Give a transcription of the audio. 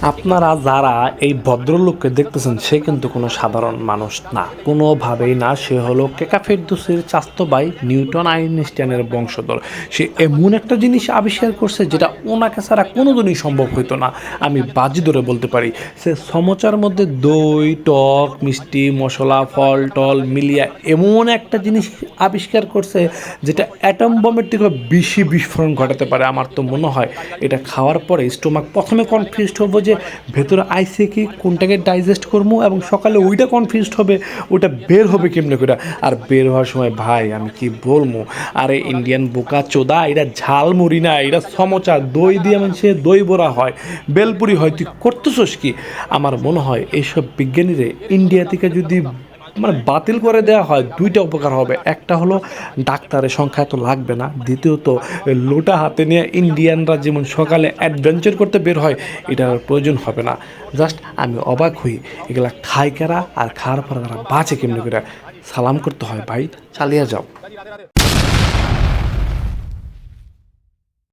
আপনারা যারা এই ভদ্রলোককে দেখতেছেন সে কিন্তু কোনো সাধারণ মানুষ না, কোনোভাবেই না। সে হলো কেকা ফেরদৌসির চাচাতো ভাই, নিউটন আইনস্টাইনের বংশধর। সে এমন একটা জিনিস আবিষ্কার করছে যেটা ওনাকে ছাড়া কোনোদিনই সম্ভব হইতো না। আমি বাজি ধরে বলতে পারি সে সমচার মধ্যে দই, টক, মিষ্টি, মশলা, ফল টল মিলিয়ে এমন একটা জিনিস আবিষ্কার করছে যেটা অ্যাটম বোমের থেকে বেশি বিস্ফোরণ ঘটাতে পারে। আমার তো মনে হয় এটা খাওয়ার পরে স্টোমাক প্রথমে কনফিউজড হবো যে ভেতরে আইসে কি, কোনটাকে ডাইজেস্ট করবো, এবং সকালে ওইটা কনফিউজড হবে ওটা বের হবে কেমনে করে। আর বের হওয়ার সময় ভাই আমি কি বলবো, আরে ইন্ডিয়ান বোকা চোদা, এটা ঝালমুড়ি না, এটা সমোচা, দই দিয়ে মানুষে দই বড়া হয়, বেলপুরি হয়, তুই করতেছস কি? আমার মনে হয় এইসব বিজ্ঞানীরে ইন্ডিয়া থেকে যদি বাতিল করে দেওয়া হয় দুইটা উপকার হবে। একটা হলো ডাক্তারের সংখ্যা এত লাগবে না, দ্বিতীয়ত লোটা হাতে নিয়ে ইন্ডিয়ানরা যেমন সকালে অ্যাডভেঞ্চার করতে বের হয় এটার প্রয়োজন হবে না। জাস্ট আমি অবাক হই এগুলা খায় কারা আর খাওয়ার পর তারা বাঁচে কেমনি করে। সালাম করতে হয় ভাই, চালিয়ে যাও।